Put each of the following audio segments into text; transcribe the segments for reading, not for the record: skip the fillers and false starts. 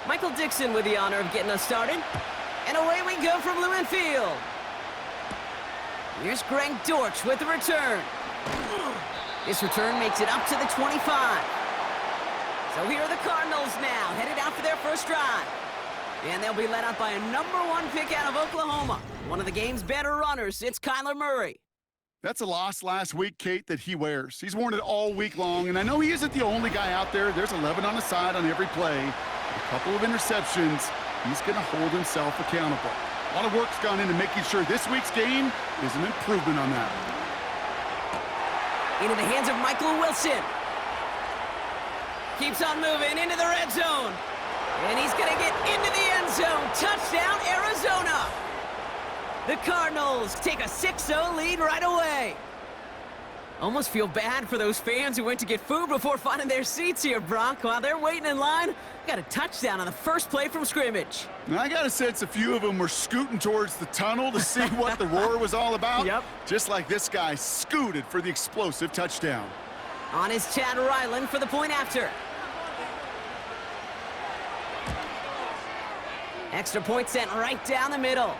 Michael Dixon with the honor of getting us started. And away we go from Lumen Field. Here's Greg Dortch with the return. This return makes it up to the 25. So here are the Cardinals now, headed out for their first drive. And they'll be led out by a #1 pick out of Oklahoma. One of the game's better runners since Kyler Murray. That's a loss last week, Kate, that he wears. He's worn it all week long, and I know he isn't the only guy out there. There's 11 on the side on every play. A couple of interceptions. He's going to hold himself accountable. A lot of work's gone into making sure this week's game is an improvement on that. Into the hands of Michael Wilson. Keeps on moving into the red zone. And he's going to get into the end zone. Touchdown, Arizona. The Cardinals take a 6-0 lead right away. Almost feel bad for those fans who went to get food before finding their seats here, Brock. While they're waiting in line, got a touchdown on the first play from scrimmage. Now, I got a sense a few of them were scooting towards the tunnel to see what the roar was all about. Yep. Just like this guy scooted for the explosive touchdown. On is Chad Ryland for the point after. Extra point sent right down the middle.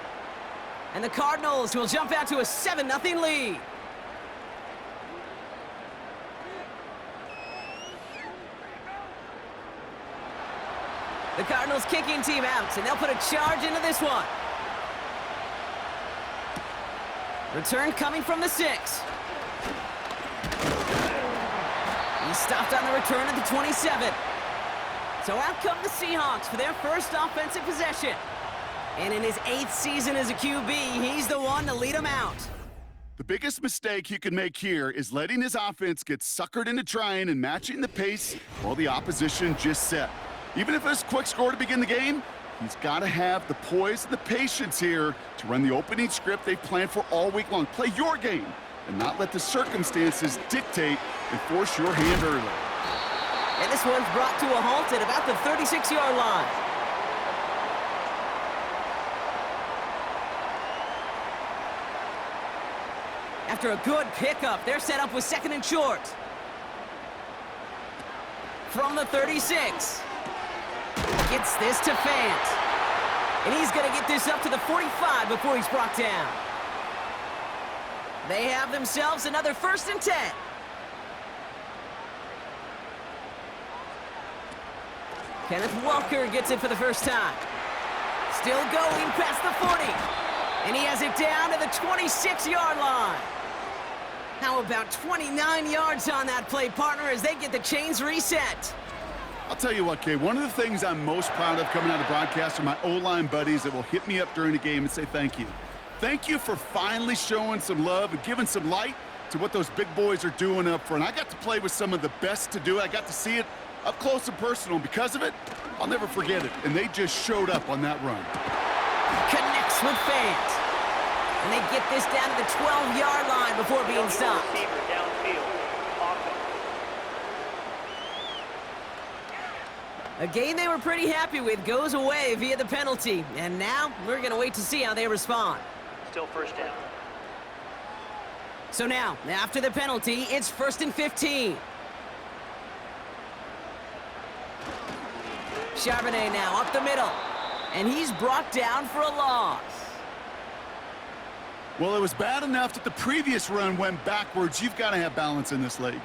And the Cardinals will jump out to a 7-0 lead. The Cardinals kicking team out, and they'll put a charge into this one. Return coming from the 6. He's stopped on the return at the 27. So out come the Seahawks for their first offensive possession. And in his 8th season as a QB, he's the one to lead them out. The biggest mistake he can make here is letting his offense get suckered into trying and matching the pace while the opposition just set. Even if it's a quick score to begin the game, he's got to have the poise and the patience here to run the opening script they've planned for all week long. Play your game and not let the circumstances dictate and force your hand early. And this one's brought to a halt at about the 36-yard line. After a good pickup, they're set up with 2nd and short. From the 36. Gets this to Fant. And he's going to get this up to the 45 before he's brought down. They have themselves another 1st and 10. Kenneth Walker gets it for the first time. Still going past the 40. And he has it down to the 26-yard line. How about 29 yards on that play, partner, as they get the chains reset? I'll tell you what, Kay, one of the things I'm most proud of coming out of broadcast are my O-line buddies that will hit me up during the game and say thank you. Thank you for finally showing some love and giving some light to what those big boys are doing up front. I got to play with some of the best to do it. I got to see it up close and personal. And because of it, I'll never forget it. And they just showed up on that run. Connects with Fant. And they get this down to the 12-yard line before being stopped. A game they were pretty happy with goes away via the penalty. And now we're going to wait to see how they respond. Still first down. So now, after the penalty, it's 1st and 15. Charbonnet now up the middle. And he's brought down for a loss. Well, it was bad enough that the previous run went backwards. You've got to have balance in this league.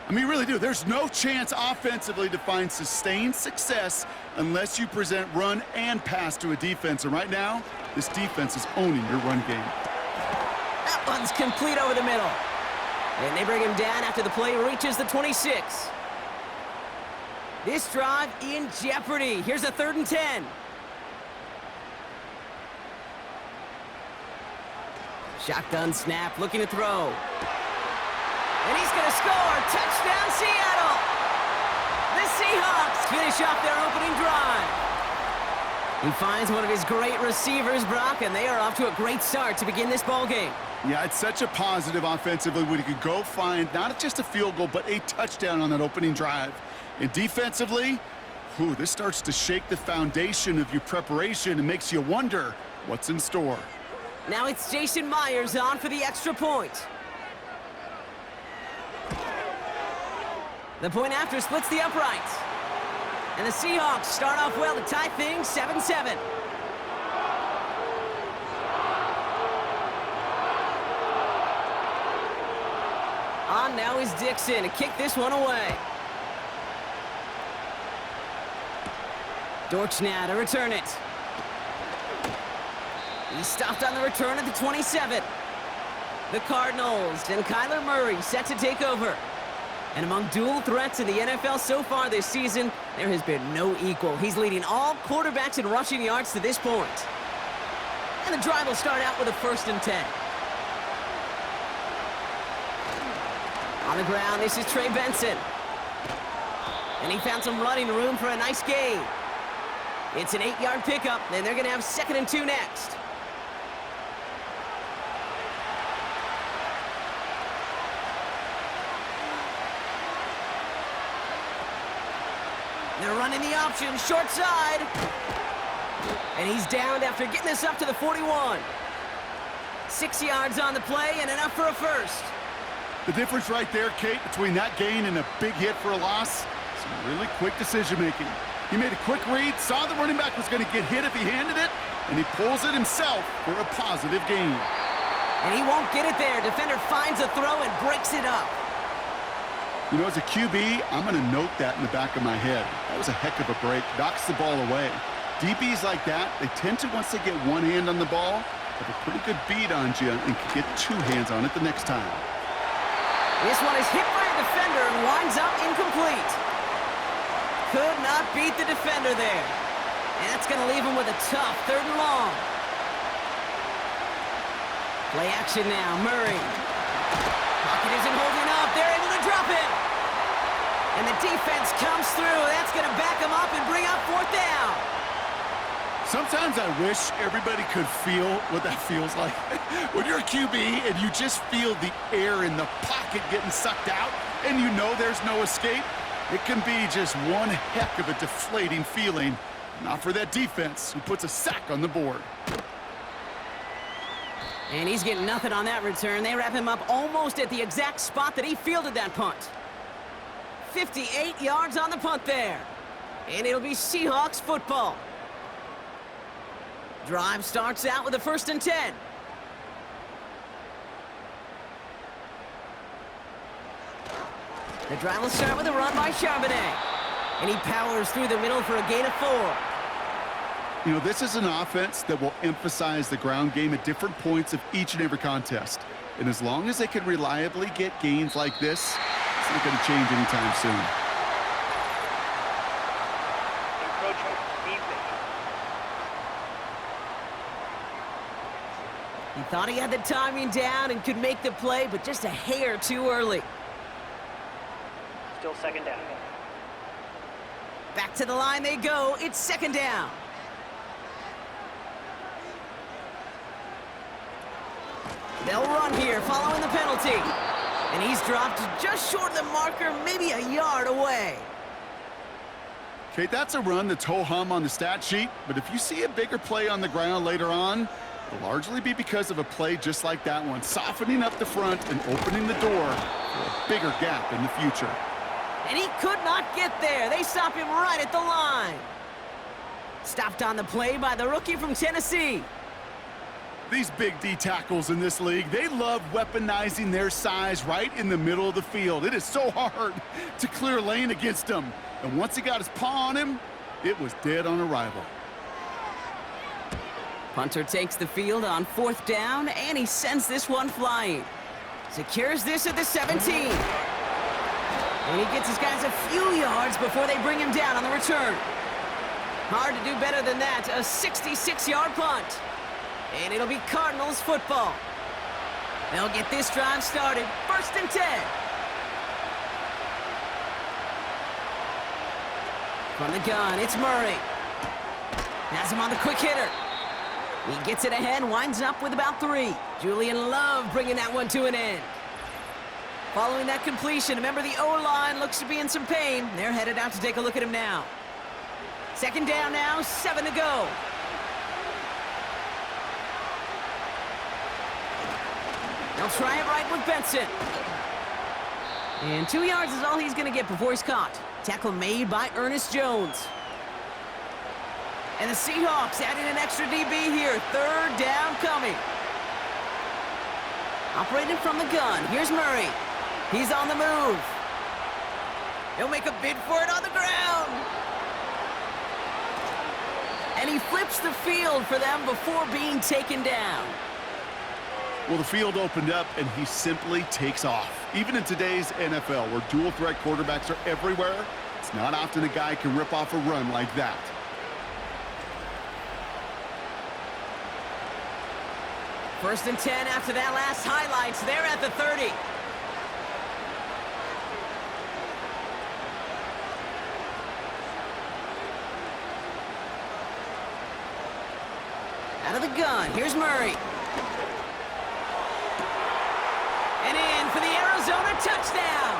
I mean, you really do. There's no chance offensively to find sustained success unless you present run and pass to a defense. And right now, this defense is owning your run game. That one's complete over the middle. And they bring him down after the play reaches the 26. This drive in jeopardy. Here's a 3rd and 10. Shotgun snap, looking to throw. And he's going to score. Touchdown, Seattle. The Seahawks finish off their opening drive. He finds one of his great receivers, Brock, and they are off to a great start to begin this ball game. Yeah, it's such a positive offensively when you could go find not just a field goal, but a touchdown on that opening drive. And defensively, this starts to shake the foundation of your preparation and makes you wonder what's in store. Now it's Jason Myers on for the extra point. The point after splits the uprights. And the Seahawks start off well to tie things 7-7. On now is Dixon to kick this one away. Dortch now to return it. He stopped on the return at the 27. The Cardinals and Kyler Murray set to take over. And among dual threats in the NFL so far this season, there has been no equal. He's leading all quarterbacks in rushing yards to this point. And the drive will start out with a 1st and 10. On the ground, this is Trey Benson. And he found some running room for a nice gain. It's an 8-yard pickup, and they're going to have 2nd and 2 next. They're running the option, short side. And he's downed after getting this up to the 41. 6 yards on the play and enough for a 1st. The difference right there, Kate, between that gain and a big hit for a loss, some really quick decision-making. He made a quick read, saw the running back was going to get hit if he handed it, and he pulls it himself for a positive gain. And he won't get it there. Defender finds a throw and breaks it up. You know, as a QB, I'm going to note that in the back of my head. That was a heck of a break. Knocks the ball away. DBs like that, they tend to, once they get one hand on the ball, have a pretty good beat on you and can get 2 hands on it the next time. This one is hit by a defender and winds up incomplete. Could not beat the defender there. And that's going to leave him with a tough 3rd and long. Play action now, Murray. Pocket isn't holding up. They're able to drop it. And the defense comes through. That's going to back him up and bring up 4th down. Sometimes I wish everybody could feel what that feels like. When you're a QB and you just feel the air in the pocket getting sucked out and you know there's no escape, it can be just one heck of a deflating feeling. Not for that defense who puts a sack on the board. And he's getting nothing on that return. They wrap him up almost at the exact spot that he fielded that punt. 58 yards on the punt there. And it'll be Seahawks football. Drive starts out with a 1st and 10. The drive will start with a run by Charbonnet. And he powers through the middle for a gain of 4. You know, this is an offense that will emphasize the ground game at different points of each and every contest. And as long as they can reliably get gains like this, it's not going to change anytime soon. He thought he had the timing down and could make the play, but just a hair too early. Still 2nd down. Back to the line they go. It's 2nd down. They'll run here following the penalty. And he's dropped just short of the marker, maybe a yard away. Kate, that's a run that's ho-hum on the stat sheet, but if you see a bigger play on the ground later on, it'll largely be because of a play just like that one, softening up the front and opening the door for a bigger gap in the future. And he could not get there. They stop him right at the line. Stopped on the play by the rookie from Tennessee. These big D tackles in this league, they love weaponizing their size right in the middle of the field. It is so hard to clear lane against them. And once he got his paw on him, it was dead on arrival. Punter takes the field on 4th down, and he sends this one flying. Secures this at the 17. And he gets his guys a few yards before they bring him down on the return. Hard to do better than that, a 66-yard punt. And it'll be Cardinals football. They'll get this drive started, 1st and 10. From the gun, it's Murray. Has him on the quick hitter. He gets it ahead, winds up with about 3. Julian Love bringing that one to an end. Following that completion, remember the O-line looks to be in some pain. They're headed out to take a look at him now. 2nd down now, 7 to go. They'll try it right with Benson. And 2 yards is all he's going to get before he's caught. Tackle made by Ernest Jones. And the Seahawks adding an extra DB here. Third down coming. Operating from the gun. Here's Murray. He's on the move. He'll make a bid for it on the ground. And he flips the field for them before being taken down. Well, the field opened up, and he simply takes off. Even in today's NFL, where dual-threat quarterbacks are everywhere, it's not often a guy can rip off a run like that. First and 10 after that last highlights. They're at the 30. Out of the gun, here's Murray. And in for the Arizona touchdown.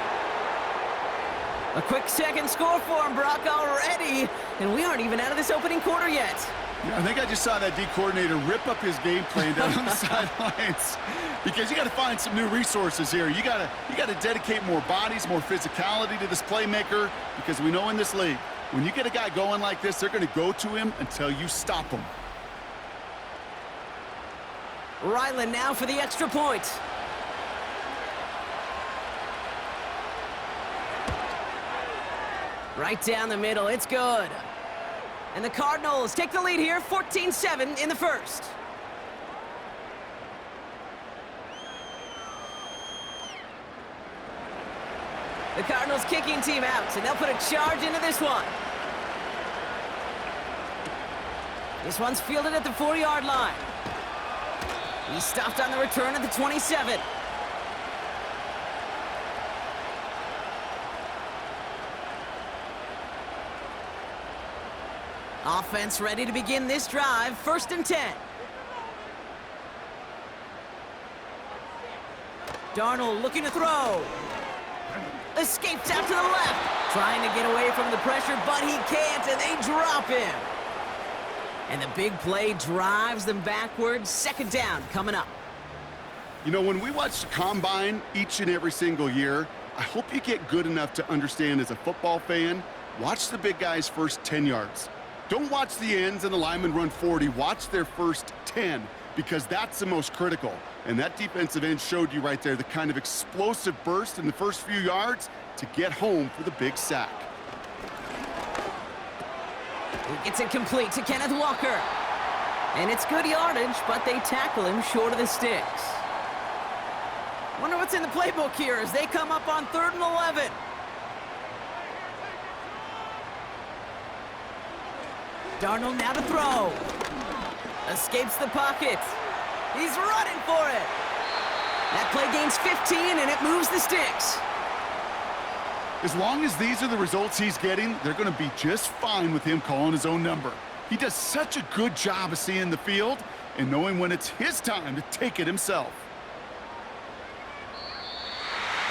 A quick second score for him, Brock, already. And we aren't even out of this opening quarter yet. I think I just saw that D coordinator rip up his game plan down on the sidelines, because you got to find some new resources here. You got to dedicate more bodies, more physicality to this playmaker, because we know in this league, when you get a guy going like this, they're going to go to him until you stop him. Ryland now for the extra point. Right down the middle, it's good. And the Cardinals take the lead here, 14-7 in the first. The Cardinals kicking team out, and they'll put a charge into this one. This one's fielded at the 4-yard line. He's stopped on the return at the 27. Offense ready to begin this drive. First and 10. Darnold looking to throw. Escapes out to the left. Trying to get away from the pressure, but he can't, and they drop him. And the big play drives them backwards. Second down coming up. You know, when we watch the Combine each and every single year, I hope you get good enough to understand as a football fan, watch the big guys' first 10 yards. Don't watch the ends and the linemen run 40. Watch their first 10, because that's the most critical. And that defensive end showed you right there the kind of explosive burst in the first few yards to get home for the big sack. He gets it complete to Kenneth Walker. And it's good yardage, but they tackle him short of the sticks. Wonder what's in the playbook here as they come up on 3rd and 11. Darnold now to throw. Escapes the pocket. He's running for it. That play gains 15, and it moves the sticks. As long as these are the results he's getting, they're going to be just fine with him calling his own number. He does such a good job of seeing the field and knowing when it's his time to take it himself.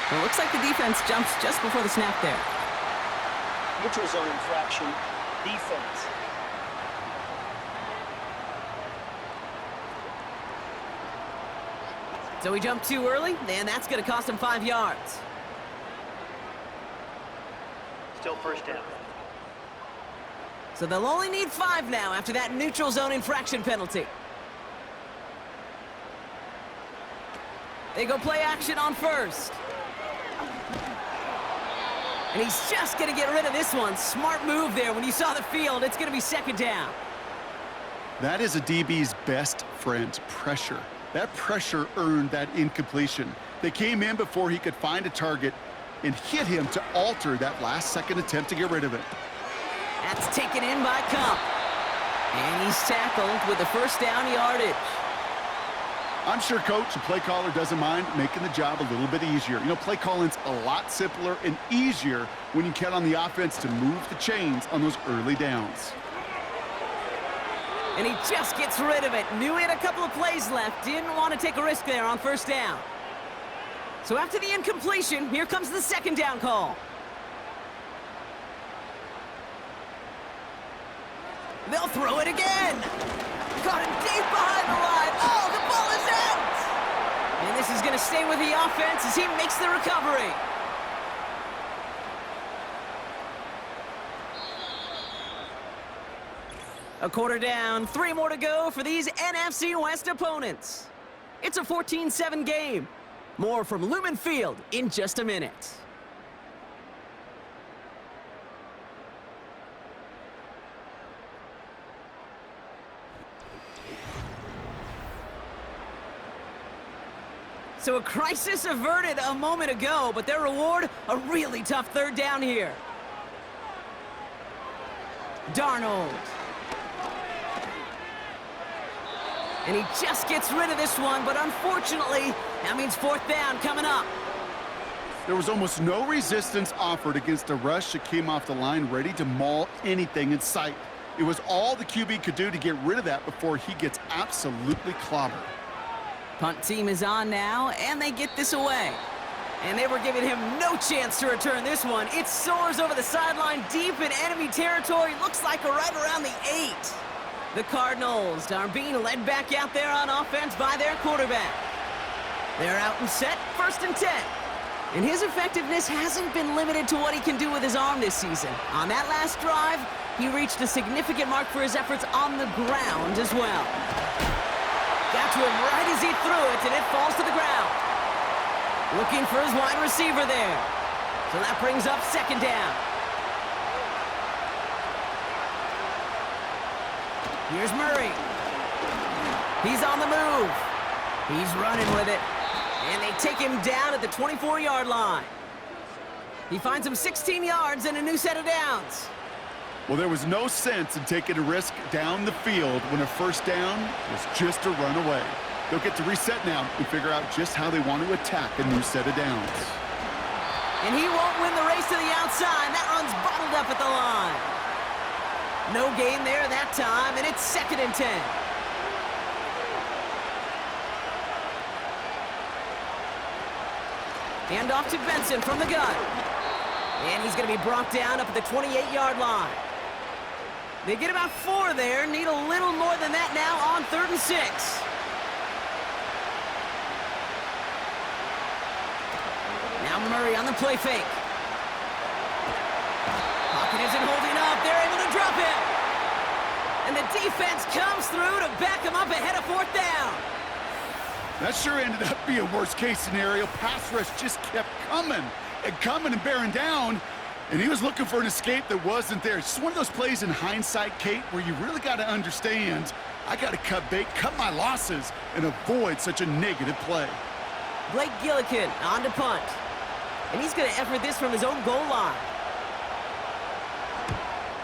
Well, it looks like the defense jumps just before the snap there. Neutral zone infraction, defense. So he jumped too early, and that's going to cost him 5 yards. Still first down. So they'll only need 5 now after that neutral zone infraction penalty. They go play action on first. And he's just going to get rid of this one. Smart move there. When you saw the field, it's going to be second down. That is a DB's best friend, pressure. That pressure earned that incompletion. They came in before he could find a target and hit him to alter that last-second attempt to get rid of it. That's taken in by Kump. And he's tackled with the first down yardage. I'm sure coach and play caller doesn't mind making the job a little bit easier. You know, play calling's a lot simpler and easier when you count on the offense to move the chains on those early downs. And he just gets rid of it. Knew he had a couple of plays left. Didn't want to take a risk there on first down. So after the incompletion, here comes the second down call. They'll throw it again. Caught him deep behind the line. Oh, the ball is out. And this is going to stay with the offense as he makes the recovery. A quarter down, 3 more to go for these NFC West opponents. It's a 14-7 game. More from Lumen Field in just a minute. So a crisis averted a moment ago, but their reward, a really tough third down here. Darnold. And he just gets rid of this one, but unfortunately, that means 4th down coming up. There was almost no resistance offered against a rush that came off the line ready to maul anything in sight. It was all the QB could do to get rid of that before he gets absolutely clobbered. Punt team is on now, and they get this away. And they were giving him no chance to return this one. It soars over the sideline deep in enemy territory. Looks like right around the 8. The Cardinals are being led back out there on offense by their quarterback. They're out and set, 1st and 10. And his effectiveness hasn't been limited to what he can do with his arm this season. On that last drive, he reached a significant mark for his efforts on the ground as well. Got to him right as he threw it, and it falls to the ground. Looking for his wide receiver there. So that brings up 2nd down. Here's Murray. He's on the move. He's running with it. And they take him down at the 24-yard line. He finds him 16 yards and a new set of downs. Well, there was no sense in taking a risk down the field when a 1st down was just a run away. They'll get to reset now and figure out just how they want to attack a new set of downs. And he won't win the race to the outside. That run's bottled up at the line. No gain there that time, and it's 2nd and 10. Hand off to Benson from the gun. And he's going to be brought down up at the 28-yard line. They get about 4 there, need a little more than that now on 3rd and 6. Now Murray on the play fake. Pocket isn't holding up. They're able to drop him. And the defense comes through to back him up ahead of 4th down. That sure ended up being a worst-case scenario. Pass rush just kept coming and bearing down, and he was looking for an escape that wasn't there. It's just one of those plays in hindsight, Kate, where you really got to understand, I got to cut bait, cut my losses, and avoid such a negative play. Blake Gillikin on to punt. And he's going to effort this from his own goal line.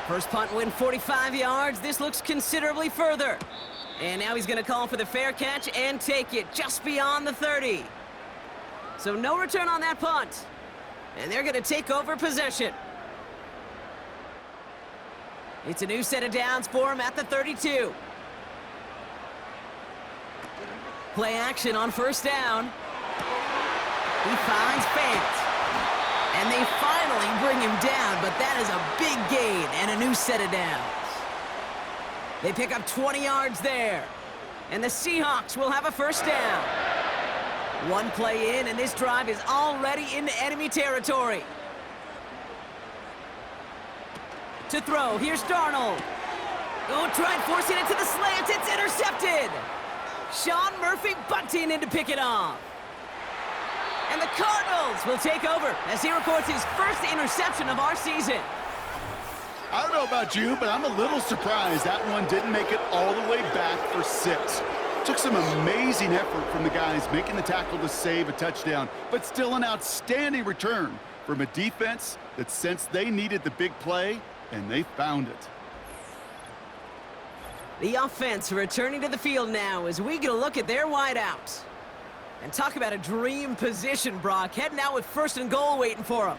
First punt win 45 yards. This looks considerably further. And now he's going to call for the fair catch and take it just beyond the 30. So no return on that punt. And they're going to take over possession. It's a new set of downs for him at the 32. Play action on 1st down. He finds Fant. And they finally bring him down, but that is a big gain and a new set of downs. They pick up 20 yards there. And the Seahawks will have a 1st down. 1 play in, and this drive is already into enemy territory. To throw, here's Darnold. Oh, trying forcing it to the slant. It's intercepted. Sean Murphy bunting in to pick it off. And the Cardinals will take over as he records his 1st interception of our season. I don't know about you, but I'm a little surprised that one didn't make it all the way back for 6. Took some amazing effort from the guys making the tackle to save a touchdown, but still an outstanding return from a defense that sensed they needed the big play, and they found it. The offense returning to the field now as we get a look at their wideouts. And talk about a dream position, Brock. Heading out with 1st and goal waiting for him.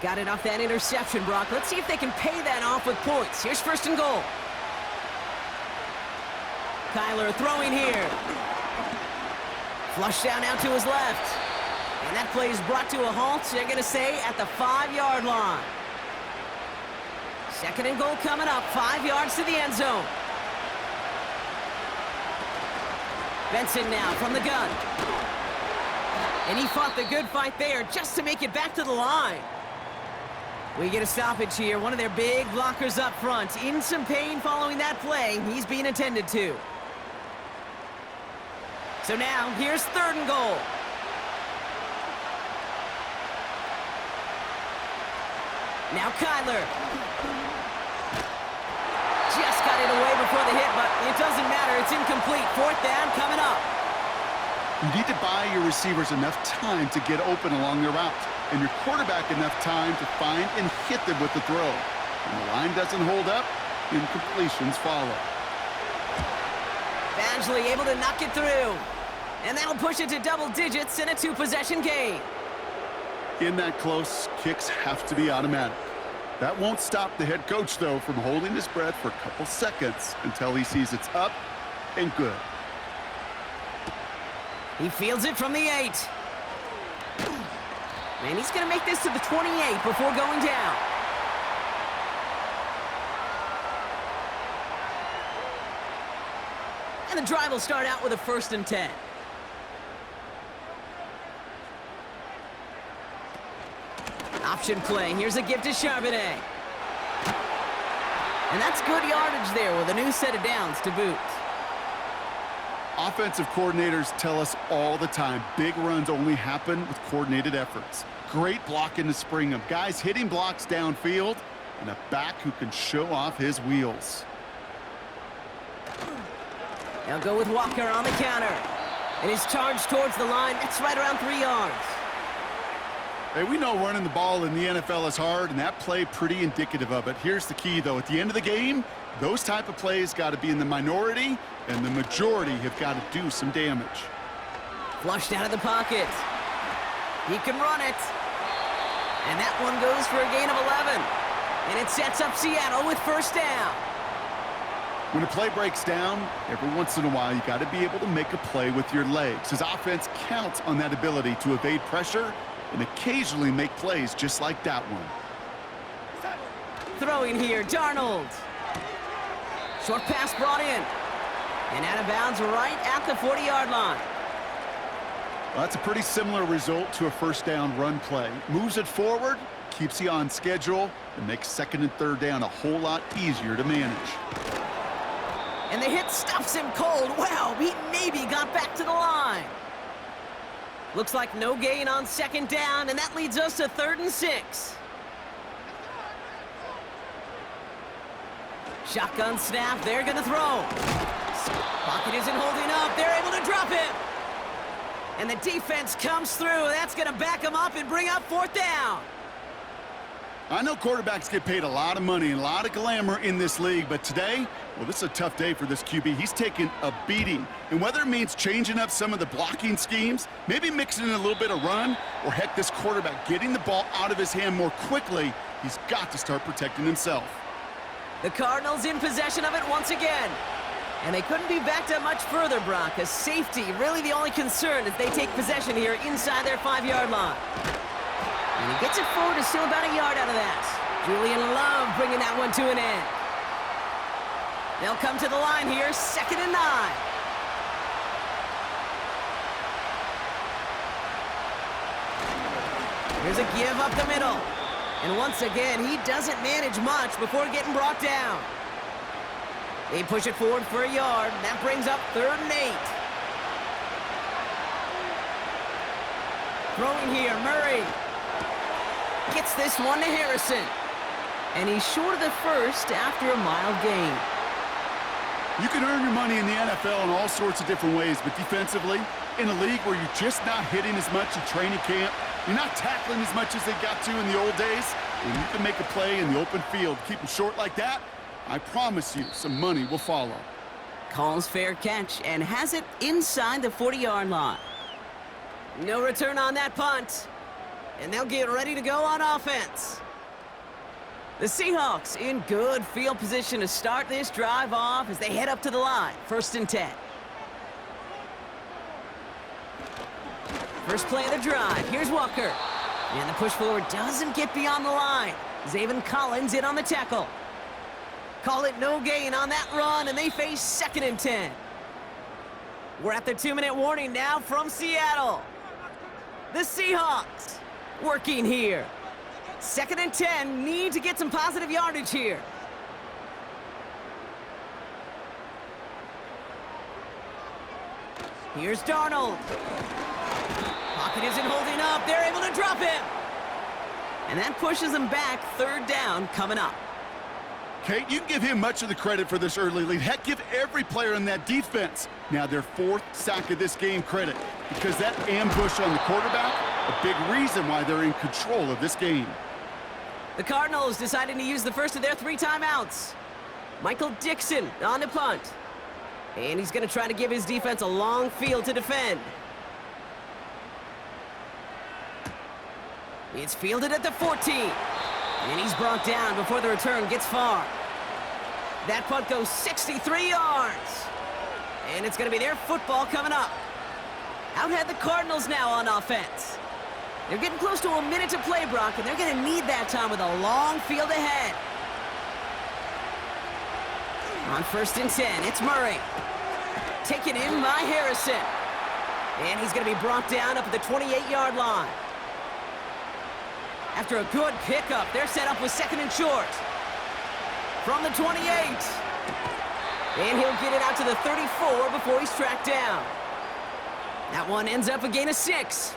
Got it off that interception, Brock. Let's see if they can pay that off with points. Here's 1st and goal. Kyler throwing here. Flush down out to his left. And that play is brought to a halt, they're going to say, at the 5-yard line. 2nd and goal coming up, 5 yards to the end zone. Benson now from the gun. And he fought the good fight there just to make it back to the line. We get a stoppage here. One of their big blockers up front. In some pain following that play. He's being attended to. So now, here's 3rd and goal. Now Kyler. Just got it away before the hit, but it doesn't matter. It's incomplete. 4th down coming up. You need to buy your receivers enough time to get open along their route, and your quarterback enough time to find and hit them with the throw. When the line doesn't hold up, incompletions follow. Badgley able to knock it through. And that'll push it to double digits in a 2-possession game. In that close, kicks have to be automatic. That won't stop the head coach, though, from holding his breath for a couple seconds until he sees it's up and good. He fields it from the 8. And he's going to make this to the 28 before going down. And the drive will start out with a 1st and 10. Option play. Here's a give to Charbonnet. And that's good yardage there with a new set of downs to boot. Offensive coordinators tell us all the time, big runs only happen with coordinated efforts. Great blocking to spring them. Guys hitting blocks downfield, and a back who can show off his wheels. They'll go with Walker on the counter. And his charge towards the line, that's right around 3 yards. Hey, we know running the ball in the NFL is hard, and that play pretty indicative of it. Here's the key, though. At the end of the game, those type of plays got to be in the minority, and the majority have got to do some damage. Flushed out of the pocket. He can run it. And that one goes for a gain of 11. And it sets up Seattle with 1st down. When a play breaks down, every once in a while, you got to be able to make a play with your legs. His offense counts on that ability to evade pressure and occasionally make plays just like that one. Throwing here, Darnold. Short pass brought in. And out of bounds right at the 40-yard line. Well, that's a pretty similar result to a 1st down run play. Moves it forward, keeps you on schedule, and makes 2nd and 3rd down a whole lot easier to manage. And the hit stuffs him cold. Wow, he maybe got back to the line. Looks like no gain on 2nd down, and that leads us to 3rd and 6. Shotgun snap, they're gonna throw. Pocket isn't holding up, they're able to drop it. And the defense comes through, that's gonna back them up and bring up 4th down. I know quarterbacks get paid a lot of money and a lot of glamour in this league, but today, well, this is a tough day for this QB. He's taken a beating. And whether it means changing up some of the blocking schemes, maybe mixing in a little bit of run, or heck, this quarterback getting the ball out of his hand more quickly, he's got to start protecting himself. The Cardinals in possession of it once again. And they couldn't be backed up much further, Brock, as safety really the only concern as they take possession here inside their 5-yard line. And he gets it forward to still about a yard out of that. Julian Love bringing that one to an end. They'll come to the line here, 2nd and 9. Here's a give up the middle. And once again, he doesn't manage much before getting brought down. They push it forward for a yard. That brings up 3rd and 8. Throwing here, Murray. Gets this one to Harrison. And he's short of the 1st after a mild gain. You can earn your money in the NFL in all sorts of different ways, but defensively, in a league where you're just not hitting as much in training camp, you're not tackling as much as they got to in the old days, when you can make a play in the open field, keep them short like that, I promise you some money will follow. Calls fair catch and has it inside the 40-yard line. No return on that punt. And they'll get ready to go on offense. The Seahawks in good field position to start this drive off as they head up to the line. 1st and 10. First play of the drive. Here's Walker. And the push forward doesn't get beyond the line. Zaven Collins in on the tackle. Call it no gain on that run, and they face 2nd and 10. We're at the 2-minute warning now from Seattle. The Seahawks working here. 2nd and 10, need to get some positive yardage here. Here's Darnold. Pocket isn't holding up. They're able to drop him. And that pushes them back. 3rd down coming up. Kate, you can give him much of the credit for this early lead. Heck, give every player in that defense now their 4th sack of this game credit, because that ambush on the quarterback, a big reason why they're in control of this game. The Cardinals deciding to use the first of their 3 timeouts. Michael Dixon on the punt. And he's going to try to give his defense a long field to defend. It's fielded at the 14. And he's brought down before the return gets far. That punt goes 63 yards. And it's going to be their football coming up. Out ahead the Cardinals now on offense. They're getting close to a minute to play, Brock, and they're going to need that time with a long field ahead. On 1st and 10, it's Murray. Taken in by Harrison. And he's going to be brought down up at the 28-yard line. After a good pickup, they're set up with 2nd and short. From the 28. And he'll get it out to the 34 before he's tracked down. That one ends up a gain of 6.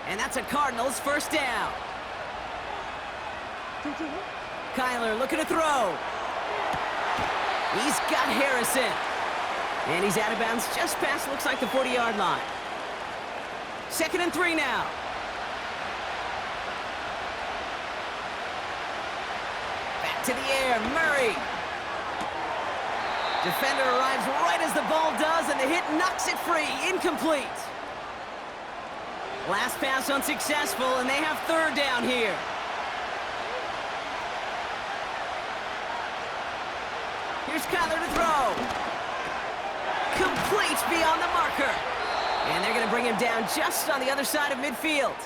And that's a Cardinals 1st down. Kyler looking to throw. He's got Harrison. And he's out of bounds just past, looks like, the 40-yard line. 2nd and 3 now. Back to the air, Murray. Defender arrives right as the ball does, and the hit knocks it free. Incomplete. Last pass unsuccessful, and they have 3rd down here. Here's Kyler to throw. Complete beyond the marker. And they're going to bring him down just on the other side of midfield.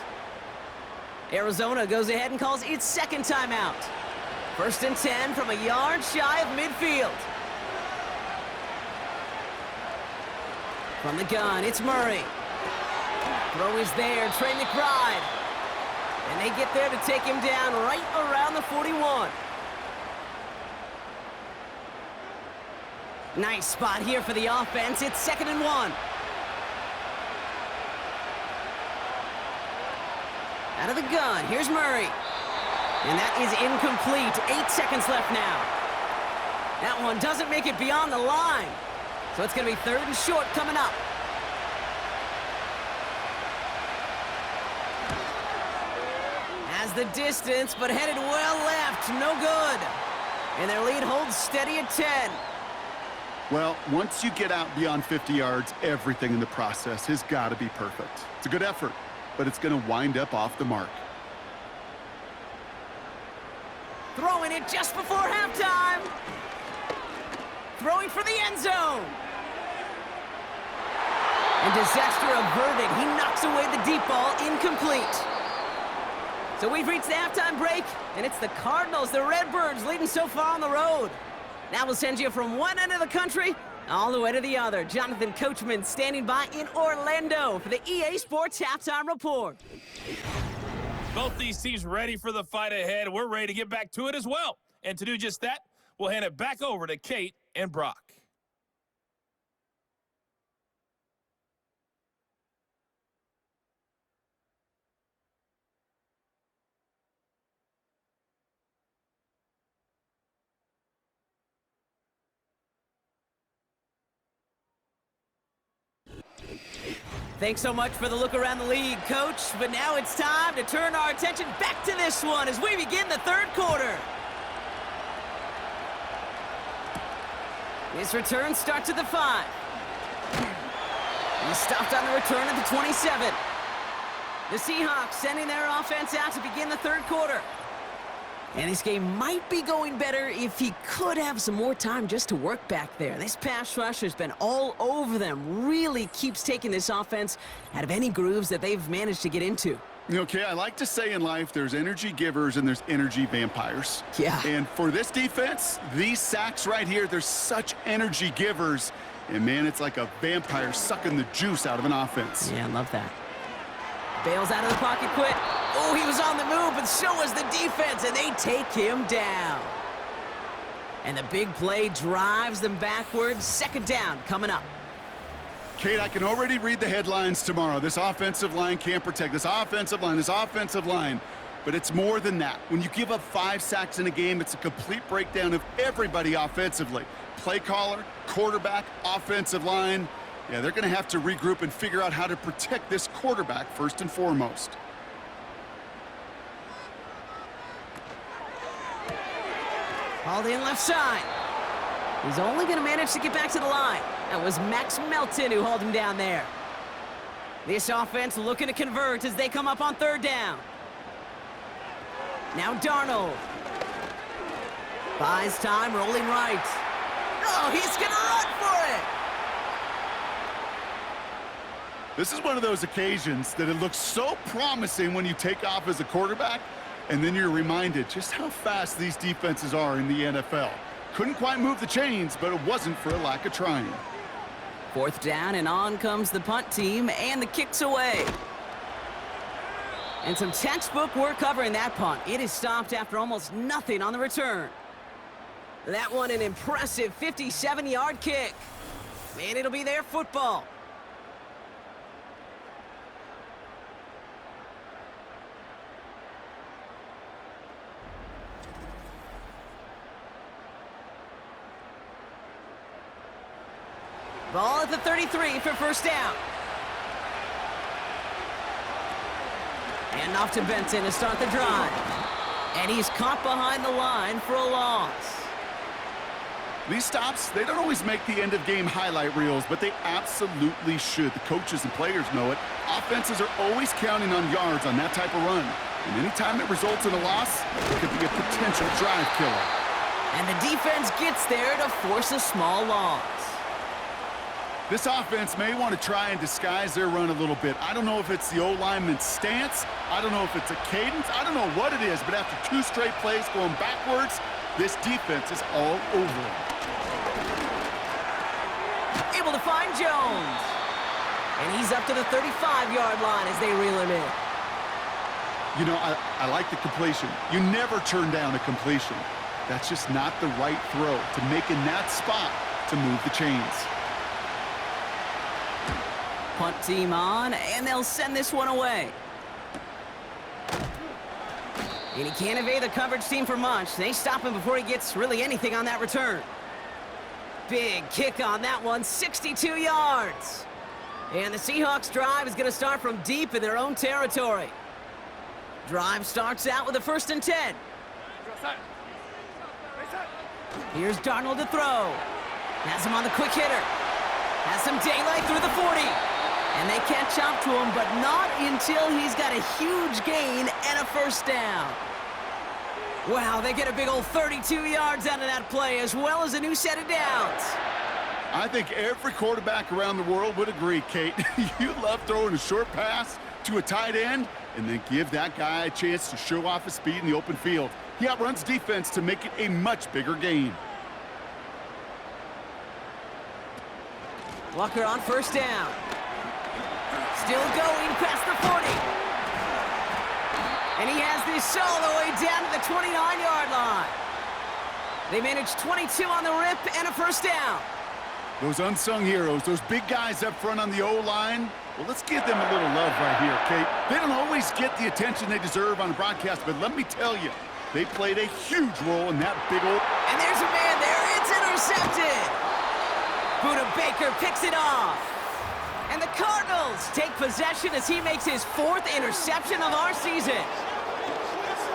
Arizona goes ahead and calls its 2nd timeout. 1st and 10 from a yard shy of midfield. From the gun, it's Murray. Throw is there, Trey McBride. And they get there to take him down right around the 41. Nice spot here for the offense. It's 2nd and 1. Out of the gun, here's Murray. And that is incomplete. 8 seconds left now. That one doesn't make it beyond the line. So it's going to be 3rd and short coming up. Has the distance, but headed well left. No good. And their lead holds steady at 10. Well, once you get out beyond 50 yards, everything in the process has got to be perfect. It's a good effort, but it's going to wind up off the mark. Throwing it just before halftime. Throwing for the end zone. And disaster averted. He knocks away the deep ball, incomplete. So we've reached the halftime break, and it's the Cardinals, the Redbirds, leading so far on the road. Now we'll send you from one end of the country all the way to the other. Jonathan Coachman standing by in Orlando for the EA Sports Halftime Report. Both these teams ready for the fight ahead. We're ready to get back to it as well. And to do just that, we'll hand it back over to Kate and Brock. Thanks so much for the look around the league, Coach. But now it's time to turn our attention back to this one as we begin the 3rd quarter. His return starts at the 5. He stopped on the return at the 27. The Seahawks sending their offense out to begin the 3rd quarter. And this game might be going better if he could have some more time just to work back there. This pass rush has been all over them. Really keeps taking this offense out of any grooves that they've managed to get into. Okay, I like to say in life there's energy givers and there's energy vampires. Yeah. And for this defense, these sacks right here, they're such energy givers. And, man, it's like a vampire sucking the juice out of an offense. Yeah, I love that. Bails out of the pocket quick. Oh, he was on the move, but so was the defense, and they take him down. And the big play drives them backwards. Second down coming up. Kate, I can already read the headlines tomorrow. This offensive line can't protect. This offensive line. But it's more than that. When you give up 5 sacks in a game, it's a complete breakdown of everybody offensively. Play caller, quarterback, offensive line. Yeah, they're going to have to regroup and figure out how to protect this quarterback first and foremost. Hauled in left side. He's only going to manage to get back to the line. That was Max Melton who hauled him down there. This offense looking to convert as they come up on third down. Now Darnold. Buys time, rolling right. Oh, he's going to run for it. This is one of those occasions that it looks so promising when you take off as a quarterback, and then you're reminded just how fast these defenses are in the NFL. Couldn't quite move the chains, but it wasn't for a lack of trying. Fourth down, and on comes the punt team, and the kick's away. And some textbook work covering that punt. It is stopped after almost nothing on the return. That one an impressive 57-yard kick. And it'll be their football. Ball at the 33 for first down. And off to Benson to start the drive. And he's caught behind the line for a loss. These stops, they don't always make the end-of-game highlight reels, but they absolutely should. The coaches and players know it. Offenses are always counting on yards on that type of run. And anytime it results in a loss, it could be a potential drive killer. And the defense gets there to force a small loss. This offense may want to try and disguise their run a little bit. I don't know if it's the O-lineman's stance. I don't know if it's a cadence. I don't know what it is, but after 2 straight plays going backwards, this defense is all over it. Able to find Jones. And he's up to the 35-yard line as they reel him in. You know, I like the completion. You never turn down a completion. That's just not the right throw to make in that spot to move the chains. Punt team on, and they'll send this one away. And he can't evade the coverage team for much. They stop him before he gets really anything on that return. Big kick on that one, 62 yards. And the Seahawks drive is going to start from deep in their own territory. Drive starts out with a 1st and 10. Here's Darnold to throw. Has him on the quick hitter. Has some daylight through the 40. And they catch up to him, but not until he's got a huge gain and a first down. Wow, they get a big old 32 yards out of that play, as well as a new set of downs. I think every quarterback around the world would agree, Kate. You love throwing a short pass to a tight end and then give that guy a chance to show off his speed in the open field. He outruns defense to make it a much bigger gain. Walker on first down. Still going past the 40. And he has this all the way down to the 29-yard line. They managed 22 on the rip and a first down. Those unsung heroes, those big guys up front on the O-line, well, let's give them a little love right here, Kate. They don't always get the attention they deserve on the broadcast, but let me tell you, they played a huge role in that big old... And there's a man there. It's intercepted. Buda Baker picks it off. And the Cardinals take possession as he makes his 4th interception of our season.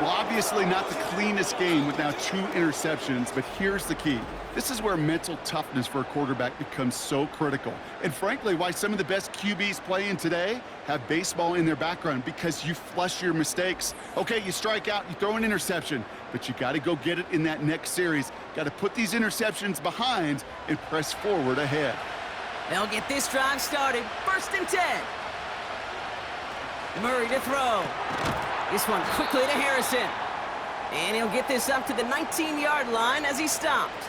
Well, obviously not the cleanest game with now 2 interceptions, but here's the key. This is where mental toughness for a quarterback becomes so critical. And frankly, why some of the best QBs playing today have baseball in their background, because you flush your mistakes. Okay, you strike out, you throw an interception, but you got to go get it in that next series. Got to put these interceptions behind and press forward ahead. They'll get this drive started. 1st and 10. Murray to throw. This one quickly to Harrison. And he'll get this up to the 19-yard line as he stopped.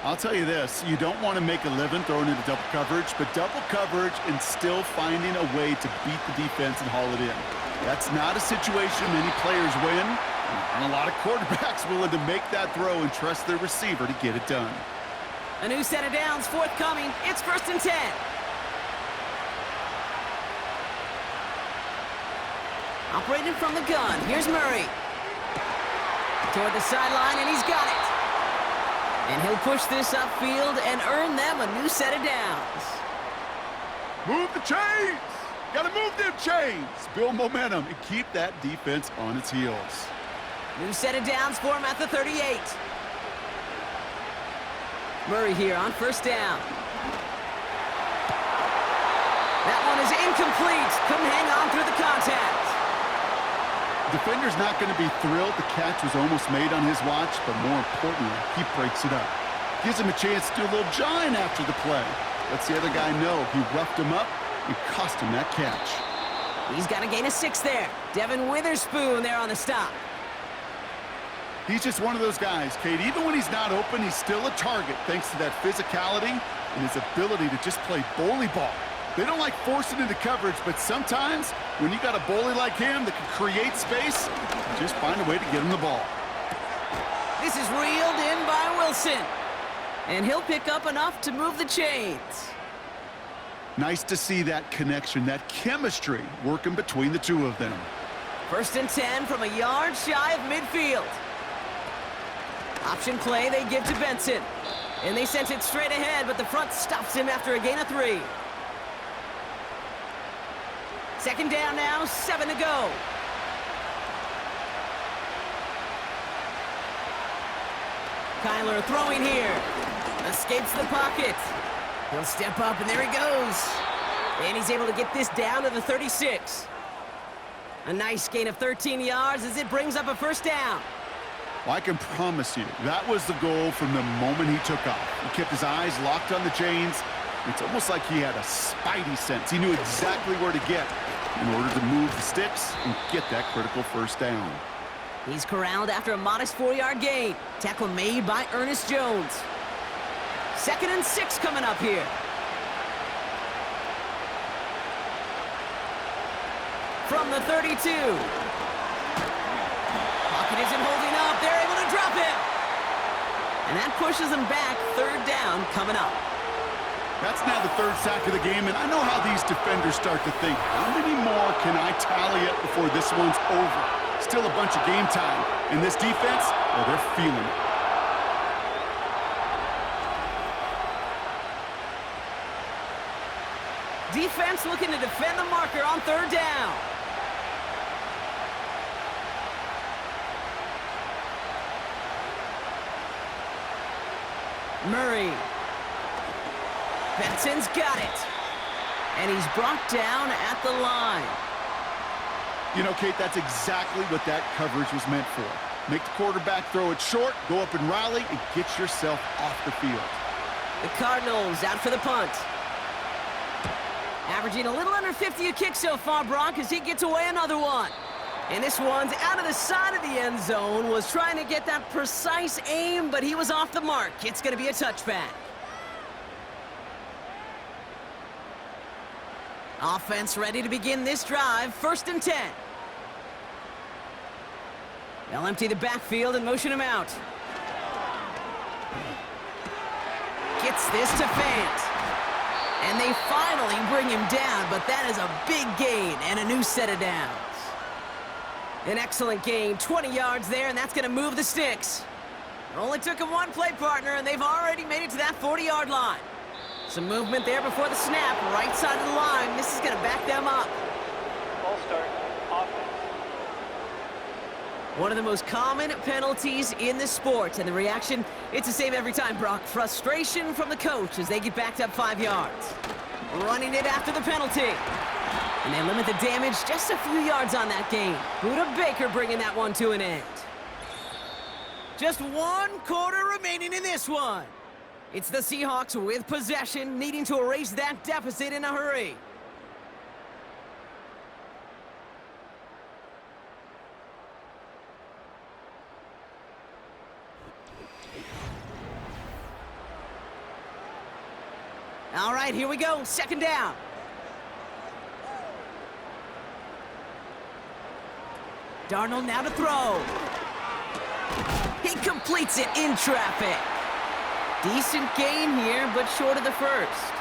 I'll tell you this, you don't want to make a living throwing into double coverage, but double coverage and still finding a way to beat the defense and haul it in. That's not a situation many players win, and a lot of quarterbacks willing to make that throw and trust their receiver to get it done. A new set of downs forthcoming. It's 1st and 10. Operating from the gun. Here's Murray. Toward the sideline, and he's got it. And he'll push this upfield and earn them a new set of downs. Move the chains! Gotta move them chains! Build momentum and keep that defense on its heels. New set of downs for him at the 38. Murray here on 1st down. That one is incomplete. Couldn't hang on through the contact. Defender's not going to be thrilled the catch was almost made on his watch, but more importantly, he breaks it up. Gives him a chance to do a little jawing after the play. Lets the other guy know he roughed him up and cost him that catch. He's got a gain of 6 there. Devin Witherspoon there on the stop. He's just one of those guys, Kate. Even when he's not open, he's still a target thanks to that physicality and his ability to just play bully ball. They don't like forcing into coverage, but sometimes when you got a bully like him that can create space, just find a way to get him the ball. This is reeled in by Wilson. And he'll pick up enough to move the chains. Nice to see that connection, that chemistry working between the two of them. 1st and 10 from a yard shy of midfield. Option play they give to Benson. And they sent it straight ahead, but the front stops him after a gain of 3. 2nd down now, 7 to go. Kyler throwing here. Escapes the pocket. He'll step up, and there he goes. And he's able to get this down to the 36. A nice gain of 13 yards as it brings up a 1st down. Well, I can promise you, that was the goal from the moment he took off. He kept his eyes locked on the chains. It's almost like he had a spidey sense. He knew exactly where to get in order to move the sticks and get that critical 1st down. He's corralled after a modest 4-yard gain. Tackle made by Ernest Jones. 2nd and 6 coming up here. From the 32. Pocket isn't holding up. They're able to drop him. And that pushes him back. 3rd down coming up. That's now the 3rd sack of the game, and I know how these defenders start to think. How many more can I tally up before this one's over? Still a bunch of game time. And this defense, well, they're feeling it. Defense looking to defend the marker on 3rd down. Murray. Benson's got it. And he's brought down at the line. You know, Kate, that's exactly what that coverage was meant for. Make the quarterback throw it short, go up and rally, and get yourself off the field. The Cardinals out for the punt. Averaging a little under 50 a kick so far, Brock, as he gets away another one. And this one's out of the side of the end zone. Was trying to get that precise aim, but he was off the mark. It's going to be a touchback. Offense ready to begin this drive. 1st and 10. They'll empty the backfield and motion him out. Gets this to Fant. And they finally bring him down, but that is a big gain and a new set of downs. An excellent gain, 20 yards there, and that's going to move the sticks. It only took him one play partner, and they've already made it to that 40-yard line. Some movement there before the snap, right side of the line. This is going to back them up. Ball start, offense. One of the most common penalties in the sport, and the reaction, it's the same every time, Brock. Frustration from the coach as they get backed up 5 yards. Running it after the penalty. And they limit the damage just a few yards on that gain. Buda Baker bringing that one to an end. Just 1 quarter remaining in this one. It's the Seahawks with possession, needing to erase that deficit in a hurry. All right, here we go. Second down. Darnold now to throw. He completes it in traffic. Decent gain here, but short of the first.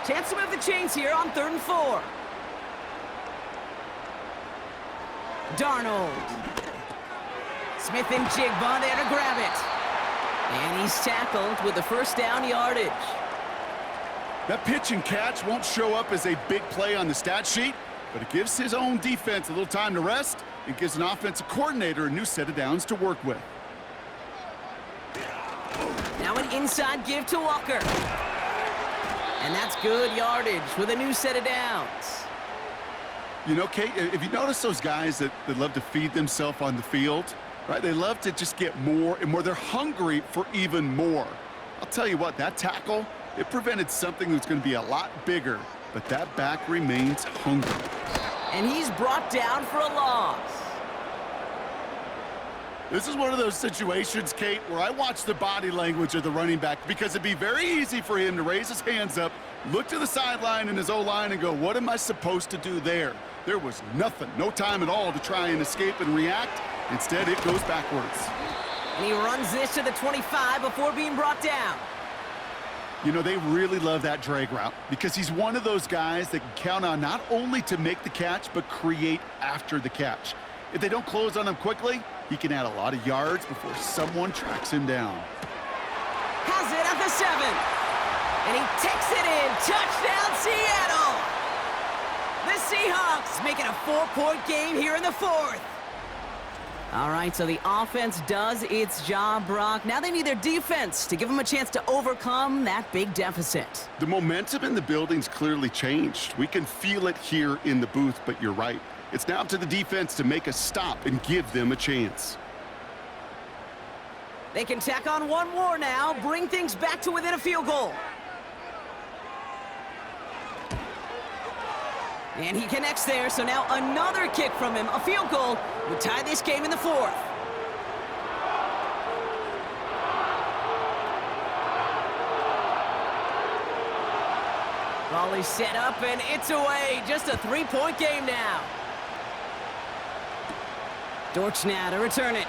Chance to move the chains here on 3rd and 4. Darnold. Smith and Jigba there to grab it. And he's tackled with the first down yardage. That pitch and catch won't show up as a big play on the stat sheet, but it gives his own defense a little time to rest and gives an offensive coordinator a new set of downs to work with. Now an inside give to Walker. And that's good yardage with a new set of downs. You know, Kate, if you notice those guys that love to feed themselves on the field, right? They love to just get more and more. They're hungry for even more. I'll tell you what, that tackle, it prevented something that's going to be a lot bigger, but that back remains hungry. And he's brought down for a loss. This is one of those situations, Kate, where I watch the body language of the running back because it'd be very easy for him to raise his hands up, look to the sideline in his O-line and go, what am I supposed to do there? There was nothing, no time at all to try and escape and react. Instead, it goes backwards. And he runs this to the 25 before being brought down. You know, they really love that drag route because he's one of those guys that can count on not only to make the catch, but create after the catch. If they don't close on him quickly, he can add a lot of yards before someone tracks him down. Has it at the 7. And he takes it in. Touchdown, Seattle! The Seahawks making a 4-point game here in the 4th. All right, so the offense does its job, Brock. Now they need their defense to give them a chance to overcome that big deficit. The momentum in the building's clearly changed. We can feel it here in the booth, but you're right. It's now up to the defense to make a stop and give them a chance. They can tack on one more now, bring things back to within a field goal. And he connects there, so now another kick from him. A field goal would tie this game in the 4th. Ball is set up, and it's away. Just a 3-point game now. Dortch now to return it.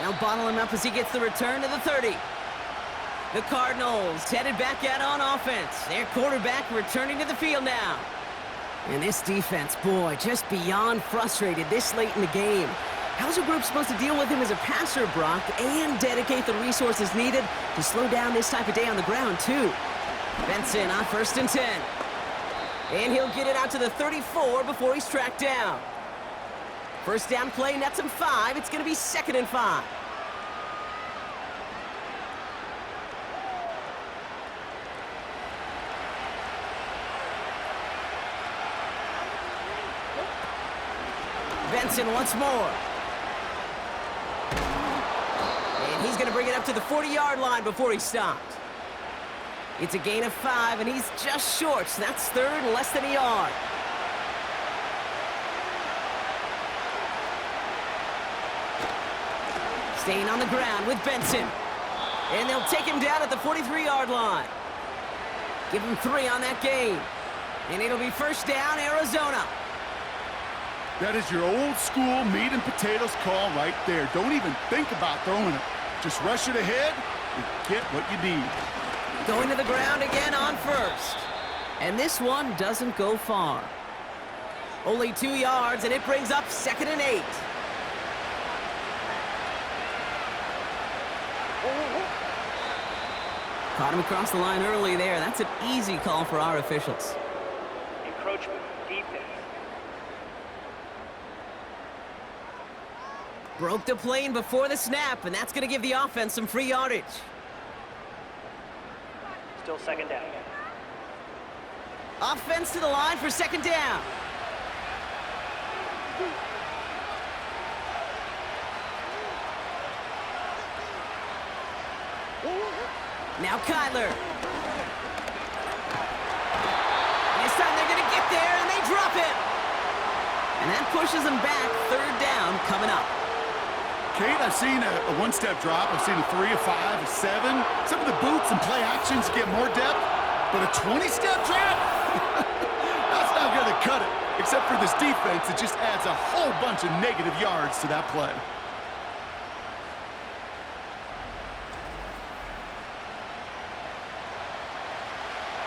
They'll bottle him up as he gets the return to the 30. The Cardinals headed back out on offense. Their quarterback returning to the field now. And this defense, boy, just beyond frustrated this late in the game. How's a group supposed to deal with him as a passer, Brock, and dedicate the resources needed to slow down this type of day on the ground, too? Benson on 1st and 10. And he'll get it out to the 34 before he's tracked down. First down play nets him 5. It's going to be 2nd and 5. Benson once more. And he's going to bring it up to the 40-yard line before he's stopped. It's a gain of 5, and he's just short, so that's 3rd, less than a yard. Staying on the ground with Benson. And they'll take him down at the 43-yard line. Give him 3 on that gain. And it'll be first down, Arizona. That is your old school meat and potatoes call right there. Don't even think about throwing it. Just rush it ahead and get what you need. Going to the ground again on 1st. And this one doesn't go far. Only 2 yards, and it brings up 2nd and 8. Caught him across the line early there. That's an easy call for our officials. Encroachment, defense. Broke the plane before the snap, and that's going to give the offense some free yardage. Still 2nd down. Offense to the line for 2nd down. Now Kyler. This time they're going to get there, and they drop it. And that pushes them back. 3rd down coming up. Kate, I've seen a one-step drop. I've seen a 3, a 5, a 7. Some of the boots and play actions get more depth, but a 20-step drop? That's not going to cut it. Except for this defense, it just adds a whole bunch of negative yards to that play.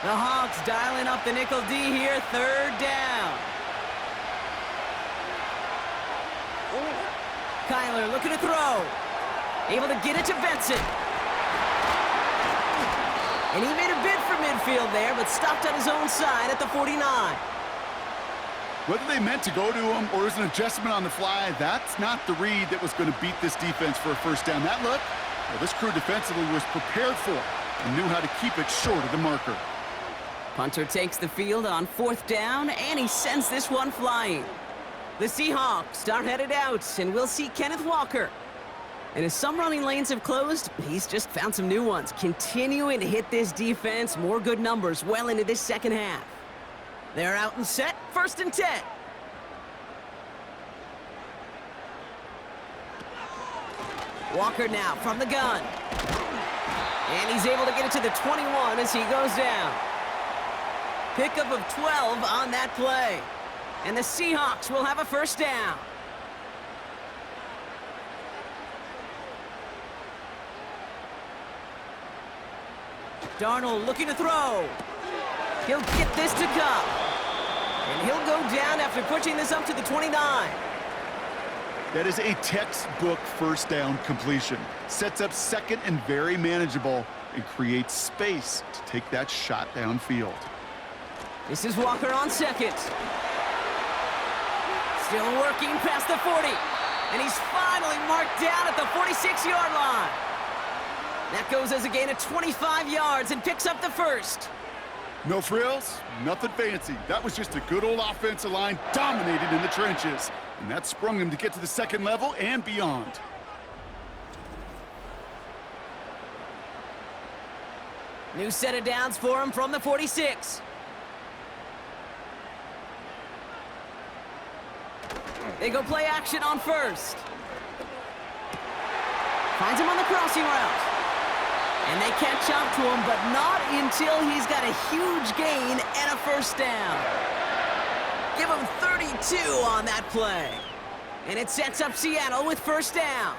The Hawks dialing up the nickel D here, 3rd down. Kyler looking to throw. Able to get it to Benson. And he made a bid for midfield there, but stopped on his own side at the 49. Whether they meant to go to him or it was an adjustment on the fly, that's not the read that was going to beat this defense for a first down. That look, well, this crew defensively was prepared for and knew how to keep it short of the marker. Punter takes the field on 4th down, and he sends this one flying. The Seahawks are headed out, and we'll see Kenneth Walker. And as some running lanes have closed, he's just found some new ones, continuing to hit this defense more good numbers well into this second half. They're out and set, 1st and 10. Walker now from the gun. And he's able to get it to the 21 as he goes down. Pickup of 12 on that play. And the Seahawks will have a 1st down. Darnold looking to throw. He'll get this to Cup. And he'll go down after pushing this up to the 29. That is a textbook 1st down completion. Sets up 2nd and very manageable and creates space to take that shot downfield. This is Walker on 2nd. Still working past the 40. And he's finally marked down at the 46-yard line. That goes as a gain of 25 yards and picks up the 1st. No frills, nothing fancy. That was just a good old offensive line dominated in the trenches. And that sprung him to get to the 2nd level and beyond. New set of downs for him from the 46. They go play action on 1st. Finds him on the crossing route. And they catch up to him, but not until he's got a huge gain and a 1st down. Give him 32 on that play. And it sets up Seattle with 1st down.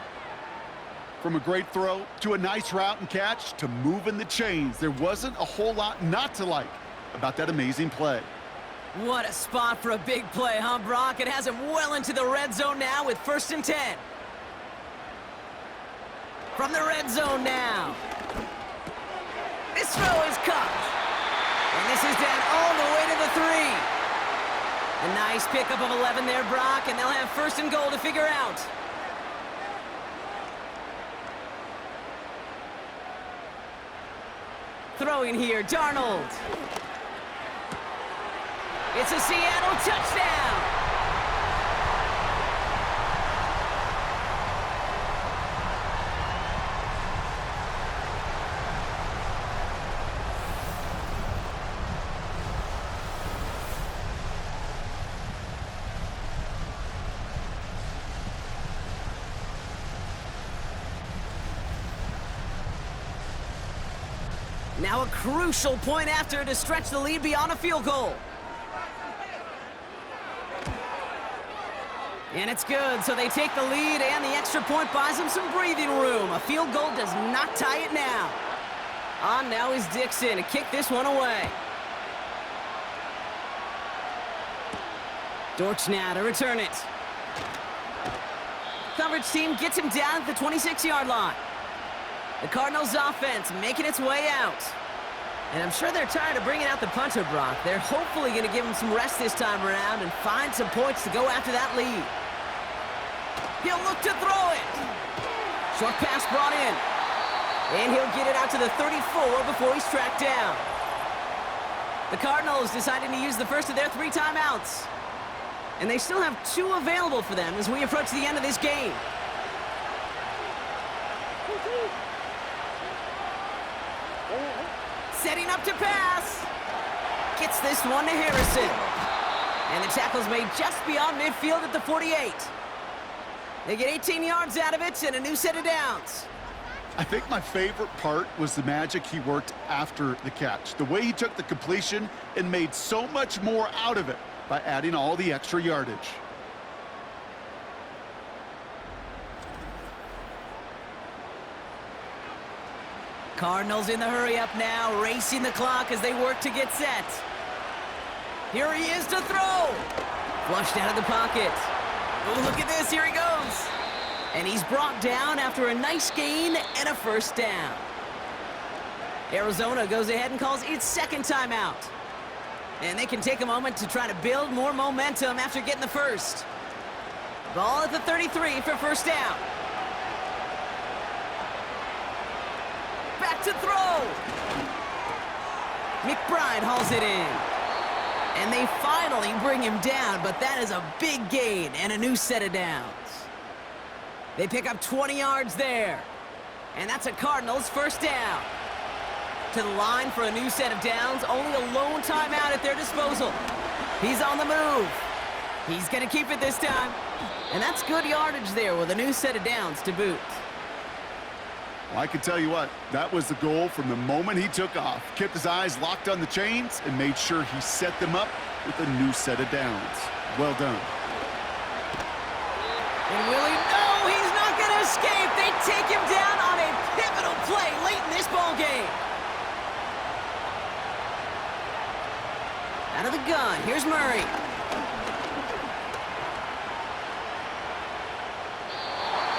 From a great throw to a nice route and catch to moving the chains, there wasn't a whole lot not to like about that amazing play. What a spot for a big play, huh, Brock? It has him well into the red zone now with 1st and 10. From the red zone now. This throw is caught. And this is down all the way to the 3. A nice pickup of 11 there, Brock, and they'll have 1st and goal to figure out. Throwing here, Darnold. It's a Seattle touchdown. Now a crucial point after to stretch the lead beyond a field goal. And it's good, so they take the lead, and the extra point buys them some breathing room. A field goal does not tie it now. On now is Dixon to kick this one away. Dortch now to return it. Coverage team gets him down at the 26-yard line. The Cardinals offense making its way out. And I'm sure they're tired of bringing out the punter, Brock. They're hopefully going to give him some rest this time around and find some points to go after that lead. He'll look to throw it. Short pass brought in. And he'll get it out to the 34 before he's tracked down. The Cardinals deciding to use the first of their 3 timeouts. And they still have 2 available for them as we approach the end of this game. Setting up to pass. Gets this one to Harrison. And the tackle's made just beyond midfield at the 48. They get 18 yards out of it and a new set of downs. I think my favorite part was the magic he worked after the catch. The way he took the completion and made so much more out of it by adding all the extra yardage. Cardinals in the hurry-up now, racing the clock as they work to get set. Here he is to throw. Flushed out of the pocket. Oh, look at this. Here he goes. And he's brought down after a nice gain and a first down. Arizona goes ahead and calls its second timeout. And they can take a moment to try to build more momentum after getting the first. Ball at the 33 for first down. Back to throw. McBride hauls it in. And they finally bring him down, but that is a big gain and a new set of downs. They pick up 20 yards there. And that's a Cardinals first down. To the line for a new set of downs, only a lone timeout at their disposal. He's on the move. He's going to keep it this time. And that's good yardage there with a new set of downs to boot. Well, I can tell you what, that was the goal from the moment he took off. Kept his eyes locked on the chains and made sure he set them up with a new set of downs. Well done. And Willie, no, he's not going to escape. They take him down on a pivotal play late in this ball game. Out of the gun, here's Murray.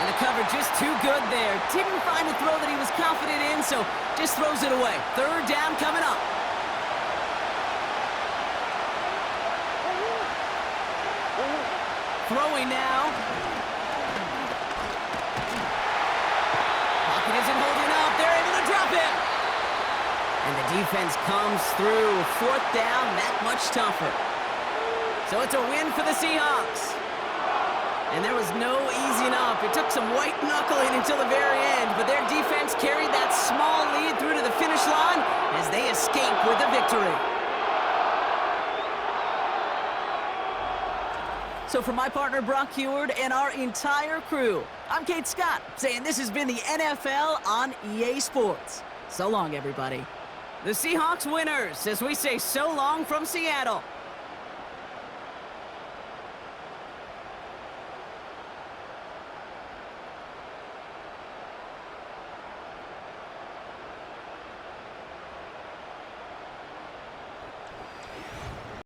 And the cover just too good there. Didn't find a throw that he was confident in, so just throws it away. Third down coming up. Throwing now. Pocket isn't holding up. They're able to drop it. And the defense comes through. Fourth down, that much tougher. So it's a win for the Seahawks. And there was no easing up. It took some white knuckling until the very end, but their defense carried that small lead through to the finish line as they escape with the victory. So for my partner Brock Heward and our entire crew, I'm Kate Scott saying this has been the NFL on EA Sports. So long, everybody. The Seahawks winners as we say so long from Seattle.